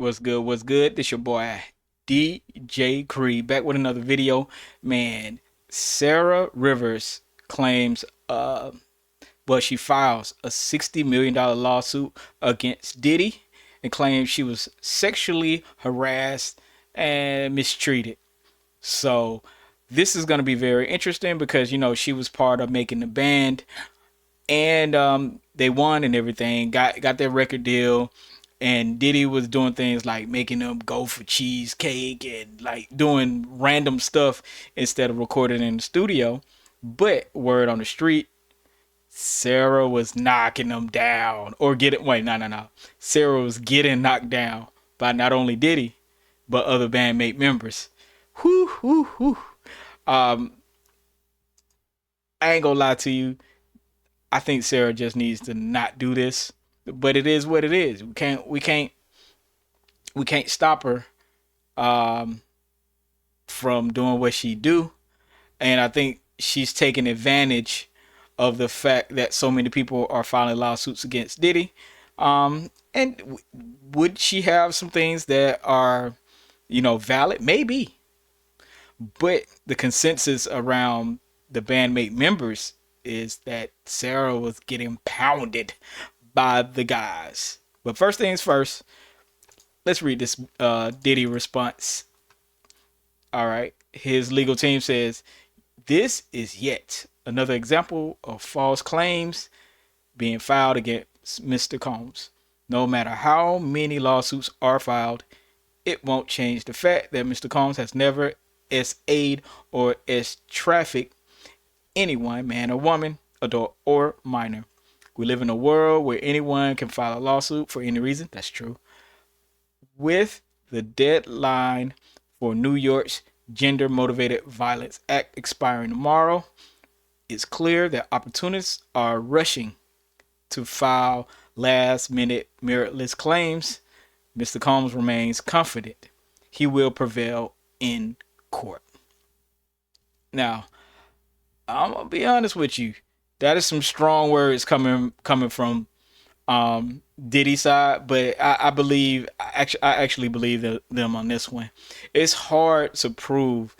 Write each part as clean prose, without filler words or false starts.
What's good? What's good? This your boy DJ Creed back with another video. Man, Sarah Rivers claims she files a $60 million lawsuit against Diddy and claims she was sexually harassed and mistreated. So this is going to be very interesting because she was part of making the band and they won and everything. Got their record deal, and Diddy was doing things like making them go for cheesecake and like doing random stuff instead of recording in the studio. But word on the street, Sarah was knocking them down or getting wait no. Sarah was getting knocked down by not only Diddy but other bandmate members. Whoo whoo whoo. Um, I ain't gonna lie to you. I think Sarah just needs to not do this. But it is what it is. We can't stop her um, from doing what she do. And I think she's taking advantage of the fact that so many people are filing lawsuits against Diddy. And would she have some things that are, valid? Maybe. But the consensus around the bandmate members is that Sarah was getting pounded by the guys. But first things first, let's read this Diddy response. All right. His legal team says, this is yet another example of false claims being filed against Mr. Combs. No matter how many lawsuits are filed, it won't change the fact that Mr. Combs has never S.A.'d or S-trafficked anyone, man or woman, adult or minor. We live in a world where anyone can file a lawsuit for any reason. That's true. With the deadline for New York's Gender Motivated Violence Act expiring tomorrow, it's clear that opportunists are rushing to file last minute meritless claims. Mr. Combs remains confident he will prevail in court. Now, I'm gonna be honest with you. That is some strong words coming from Diddy side, but I actually believe them on this one. It's hard to prove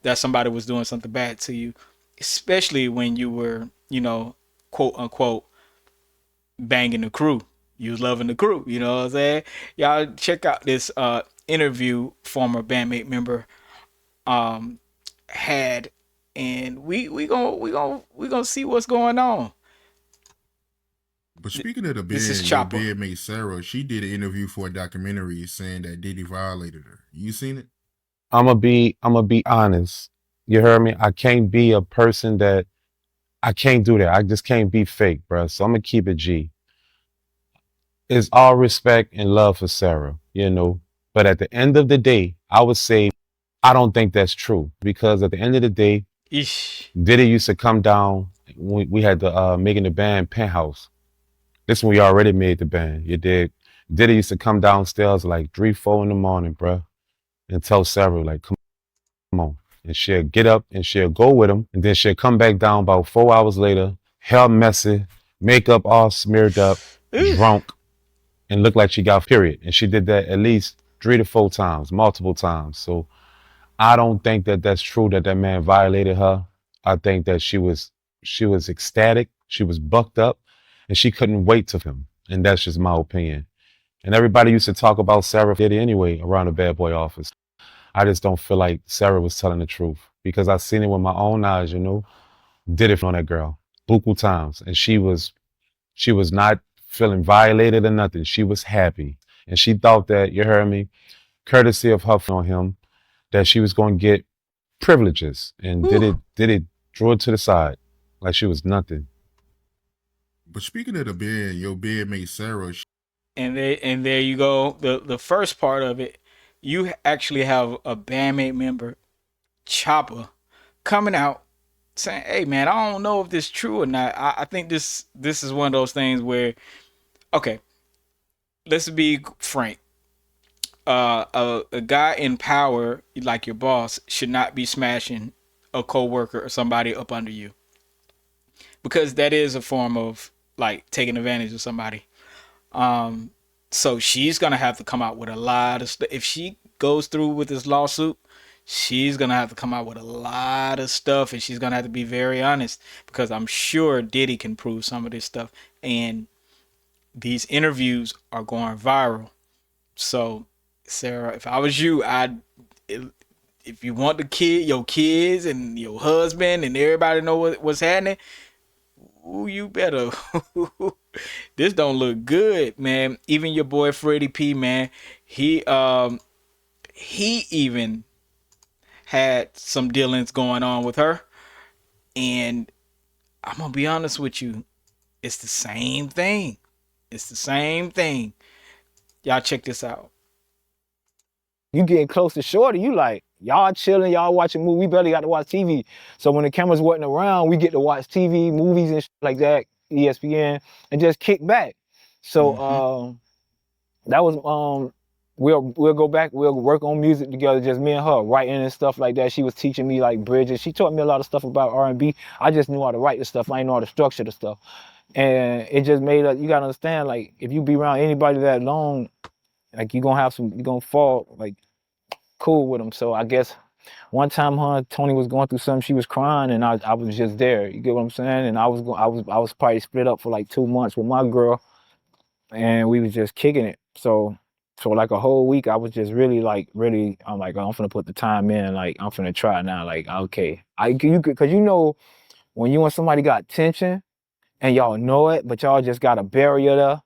that somebody was doing something bad to you, especially when you were, quote unquote, banging the crew. You was loving the crew. You know what I'm saying? Y'all check out this interview former bandmate member um had, and we gonna see what's going on. But speaking of the This is bed, your Chopper. bedmate Sarah, she did an interview for a documentary saying that Diddy violated her. You seen it? I'm gonna be honest. You heard me? I can't be a person that I can't do that. I just can't be fake, bro. So I'm gonna keep it G. It's all respect and love for Sarah. But at the end of the day, I would say I don't think that's true because at the end of the day, Ish. Diddy used to come down. We had the making the band Penthouse. This when we already made the band. You did. Diddy used to come downstairs like 3, 4 in the morning, bro, and tell Sarah like, come on. And she'll get up and she'll go with him. And then she'll come back down about 4 hours later, hair messy, makeup all smeared up, drunk, and look like she got period. And she did that at least 3 to 4 times, multiple times. So I don't think that that's true that that man violated her. I think that she was ecstatic, she was bucked up, and she couldn't wait to him. And that's just my opinion. And everybody used to talk about Sarah Diddy anyway around the bad boy office. I just don't feel like Sarah was telling the truth because I seen it with my own eyes. Did it on that girl buku times, and she was not feeling violated or nothing. She was happy, and she thought that you heard me, courtesy of her on him, that she was going to get privileges, and did it drew it to the side like she was nothing. But speaking of the bed, your bedmate Sarah, And there you go. The first part of it, you actually have a bandmate member, Chopper, coming out saying, "Hey man, I don't know if this is true or not. I think this is one of those things where, okay, let's be frank. A guy in power like your boss should not be smashing a coworker or somebody up under you because that is a form of like taking advantage of somebody. Um, So she's gonna have to come out with a lot of stuff. If she goes through with this lawsuit, she's gonna have to come out with a lot of stuff, and she's gonna have to be very honest because I'm sure Diddy can prove some of this stuff, and these interviews are going viral. So, Sarah, if I was you, I'd if you want your kids and your husband and everybody to know what's happening, ooh, you better. This don't look good, man. Even your boy Freddie P, man, he um he even had some dealings going on with her, and I'm gonna be honest with you, it's the same thing. It's the same thing. Y'all check this out. You getting close to Shorty, you like, y'all chilling, y'all watching movies. We barely got to watch TV. So when the cameras wasn't around, we get to watch TV, movies and shit like that, ESPN, and just kick back. So Mm-hmm. that was we'll go back, we'll work on music together, just me and her, writing and stuff like that. She was teaching me like bridges. She taught me a lot of stuff about R&B. I just knew how to write the stuff. I didn't know how to structure the stuff. And it just made us, you gotta understand, like, if you be around anybody that long, like you're gonna fall like cool with them. So I guess one time Tony was going through something, she was crying and I was just there. You get what I'm saying? And I was probably split up for like 2 months with my girl and we was just kicking it. So like a whole week I was just really I'm like, oh, I'm finna put the time in, like I'm finna try now. Like, okay. Cause you know when you and somebody got tension and y'all know it, but y'all just got a barrier there,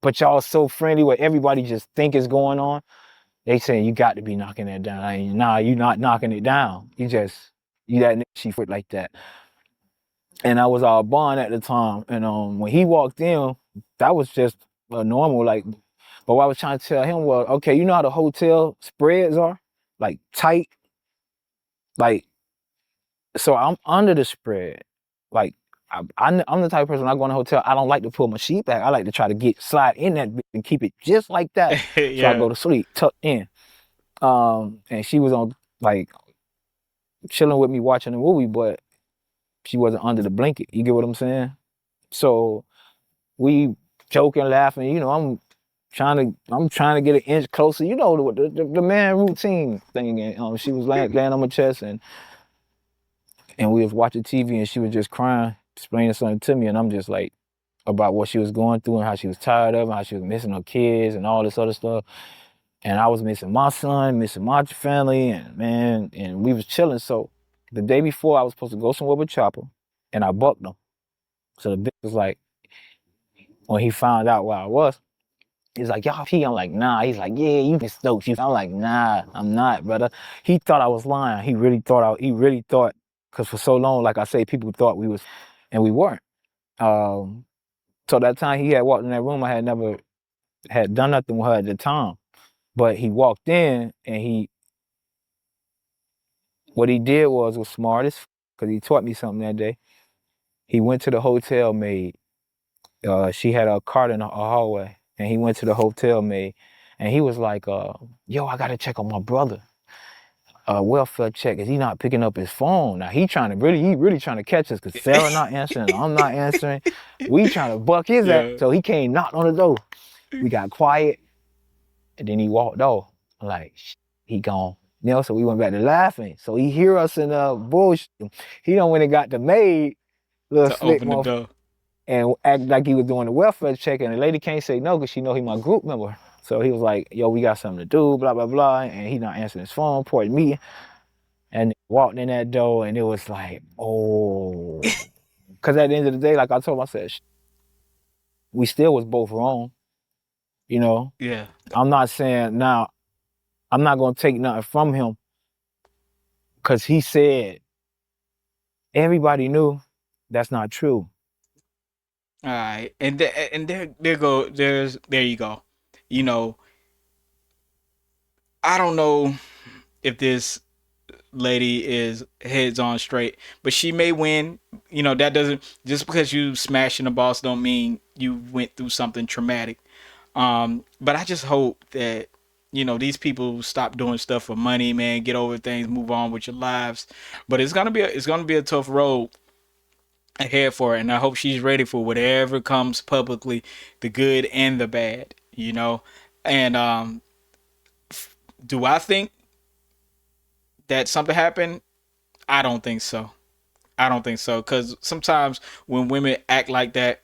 but y'all so friendly where everybody just think is going on. They say you got to be knocking that down. I mean, nah, you not knocking it down. You that she foot like that. And I was all bond at the time. And when he walked in, that was just a normal like. But what I was trying to tell him was, okay, you know how the hotel spreads are, like tight, like. So I'm under the spread, like. I'm the type of person when I go in a hotel, I don't like to pull my sheet back. I like to try to slide in that and keep it just like that. So I Yeah. go to sleep, tucked in. And she was on like chilling with me watching the movie, but she wasn't under the blanket. You get what I'm saying? So we joking, laughing. You know, I'm trying to get an inch closer. You know the man routine thing. And she was laying on my chest, and we was watching TV, and she was just crying, explaining something to me, and I'm just like about what she was going through and how she was tired of it, how she was missing her kids and all this other stuff. And I was missing my son, missing my family, and man, and we was chilling. So the day before, I was supposed to go somewhere with Chopper, and I bucked him. So the bitch was like, when he found out where I was, he's like, y'all pee. I'm like, nah. He's like, yeah, you been stoked. I'm like, nah, I'm not, brother. He thought I was lying. He really thought, because for so long, like I say, people thought we was, and we weren't. So that time he had walked in that room, I had never had done nothing with her at the time. But he walked in and what he did was smart as because he taught me something that day. He went to the hotel maid. She had a cart in her hallway, and he went to the hotel maid, and he was like, "Yo, I gotta check on my brother. Welfare check. Is he not picking up his phone? Now he really trying to catch us because Sarah not answering, I'm not answering. We trying to buck his ass. Yeah. So he came, knocked on the door. We got quiet, and then he walked off. I'm like, he gone. You know, so we went back to laughing. So he hear us in bullshit. He done went and got the maid, little To slick open the motherfucker, door. and act like he was doing the welfare check, and the lady can't say no because she know he my group member. So he was like, yo, we got something to do, blah, blah, blah. And he not answering his phone, pointing me, and walked in that door, and it was like, oh. Because at the end of the day, like I told him, I said, we still was both wrong, you know? Yeah. I'm not saying now, I'm not going to take nothing from him because he said, everybody knew that's not true. All right. And there you go. You know, I don't know if this lady is heads on straight, but she may win. You know, that doesn't just because you smashing the boss don't mean you went through something traumatic. But I just hope that these people stop doing stuff for money, man. Get over things, move on with your lives. But it's gonna be a tough road ahead for her, and I hope she's ready for whatever comes publicly, the good and the bad. you know. And do I think that something happened? I don't think so. I don't think so, because sometimes when women act like that,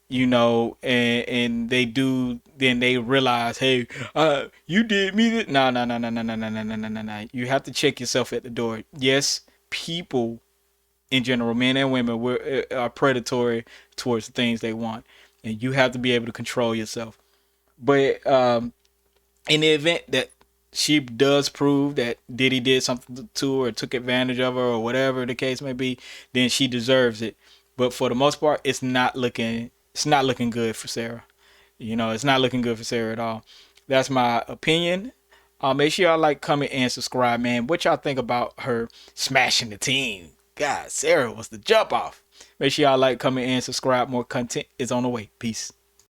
you know, and they do, then they realize, hey, you did me that. No, no, no, no, no, no, no, no, no, no, no, no. You have to check yourself at the door. Yes, people in general, men and women, are predatory towards the things they want, and you have to be able to control yourself. But in the event that she does prove that Diddy did something to her or took advantage of her or whatever the case may be, then she deserves it. But for the most part, it's not looking good for Sarah. You know, it's not looking good for Sarah at all. That's my opinion. Make sure y'all like, comment, and subscribe, man. What y'all think about her smashing the team? God, Sarah was the jump off. Make sure y'all like, comment, and subscribe. More content is on the way. Peace.